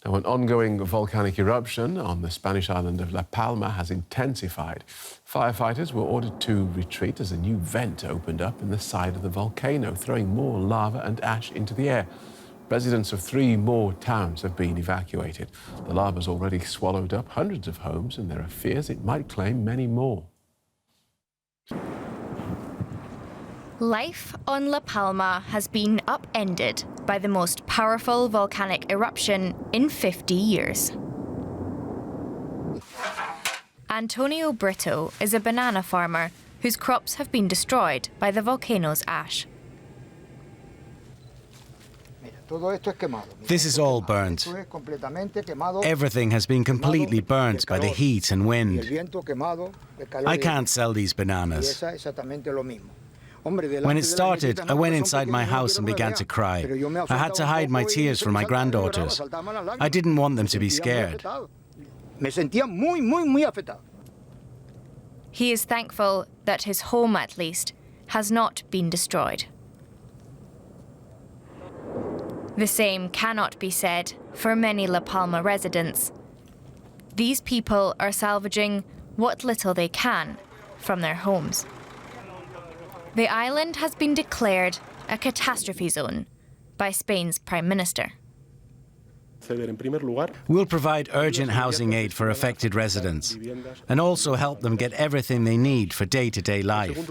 Now, an ongoing volcanic eruption on the Spanish island of La Palma has intensified. Firefighters were ordered to retreat as a new vent opened up in the side of the volcano, throwing more lava and ash into the air. Residents of 3 more towns have been evacuated. The lava's already swallowed up hundreds of homes, and there are fears it might claim many more. Life on La Palma has been upended by the most powerful volcanic eruption in 50 years. Antonio Brito is a banana farmer whose crops have been destroyed by the volcano's ash. This is all burnt. Everything has been completely burnt by the heat and wind. I can't sell these bananas. When it started, I went inside my house and began to cry. I had to hide my tears from my granddaughters. I didn't want them to be scared. He is thankful that his home, at least, has not been destroyed. The same cannot be said for many La Palma residents. These people are salvaging what little they can from their homes. The island has been declared a catastrophe zone by Spain's Prime Minister. We'll provide urgent housing aid for affected residents and also help them get everything they need for day-to-day life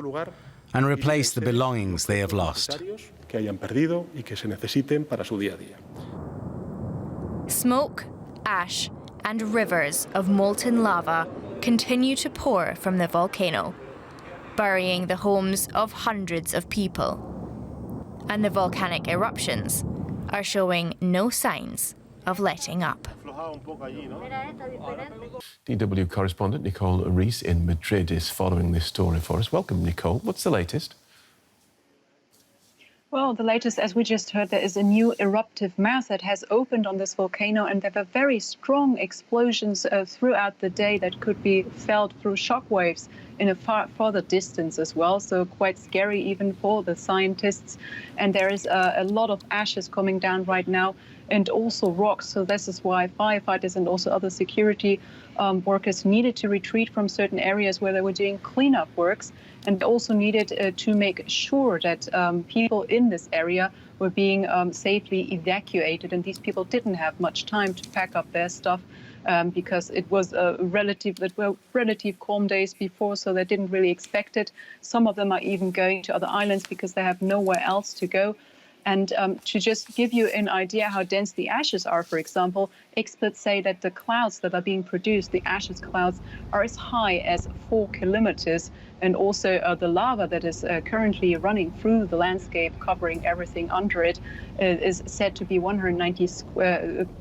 and replace the belongings they have lost. Smoke, ash, and rivers of molten lava continue to pour from the volcano, burying the homes of hundreds of people. And the volcanic eruptions are showing no signs of letting up. DW correspondent Nicole Rees in Madrid is following this story for us. Welcome, Nicole. What's the latest? Well, the latest, as we just heard, there is a new eruptive mouth that has opened on this volcano, and there were very strong explosions throughout the day that could be felt through shockwaves in a further distance as well. So quite scary even for the scientists. And there is a lot of ashes coming down right now, and also rocks. So this is why firefighters and also other security workers needed to retreat from certain areas where they were doing cleanup works. And they also needed to make sure that people in this area were being safely evacuated. And these people didn't have much time to pack up their stuff because it was relative calm days before, so they didn't really expect it. Some of them are even going to other islands because they have nowhere else to go. And to just give you an idea how dense the ashes are, for example, experts say that the clouds that are being produced, the ashes clouds, are as high as 4 kilometers. And also the lava that is currently running through the landscape, covering everything under it, is said to be 190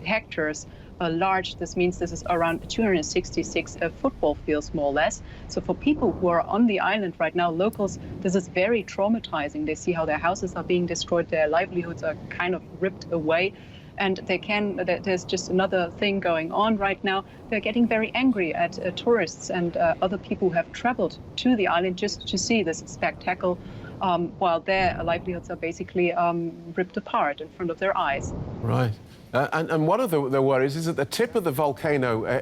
hectares large. This means this is around 266 football fields, more or less. So for people who are on the island right now, locals, this is very traumatizing. They see how their houses are being destroyed, their livelihoods are kind of ripped away. And there's just another thing going on right now. They're getting very angry at tourists and other people who have traveled to the island just to see this spectacle, while their livelihoods are basically ripped apart in front of their eyes. Right. And one of the worries is that the tip of the volcano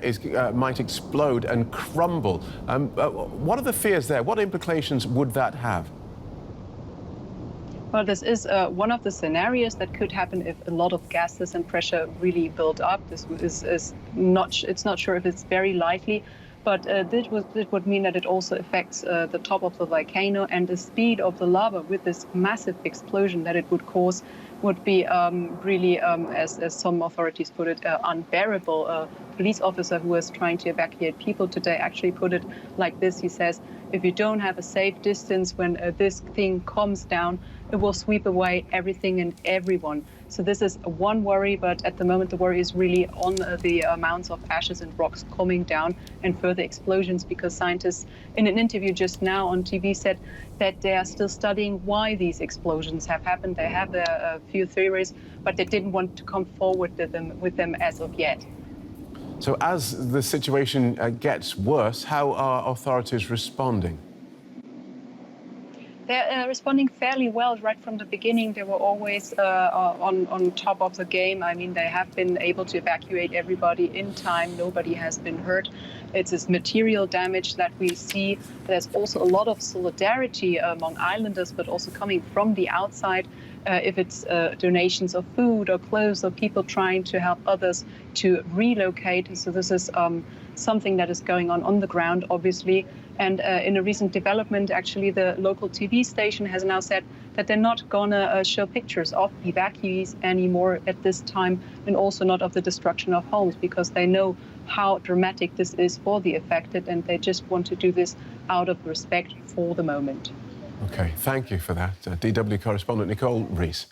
might explode and crumble. What are the fears there? What implications would that have? Well, this is one of the scenarios that could happen if a lot of gases and pressure really build up. This is not, it's not sure if it's very likely, but it would mean that it also affects the top of the volcano, and the speed of the lava with this massive explosion that it would cause would be really, as some authorities put it, unbearable. A police officer who was trying to evacuate people today actually put it like this. He says, if you don't have a safe distance when this thing comes down, it will sweep away everything and everyone. So this is one worry, but at the moment the worry is really on the amounts of ashes and rocks coming down and further explosions, because scientists in an interview just now on TV said that they are still studying why these explosions have happened. They have a few theories, but they didn't want to come forward with them as of yet. So as the situation gets worse, how are authorities responding? They're responding fairly well right from the beginning. They were always on top of the game. I mean, they have been able to evacuate everybody in time. Nobody has been hurt. It's this material damage that we see. There's also a lot of solidarity among islanders, but also coming from the outside. If it's donations of food or clothes or people trying to help others to relocate. So this is something that is going on the ground, obviously. And in a recent development, actually, the local TV station has now said that they're not going to show pictures of evacuees anymore at this time, and also not of the destruction of homes, because they know how dramatic this is for the affected, and they just want to do this out of respect for the moment. OK, thank you for that. DW correspondent Nicole Rees.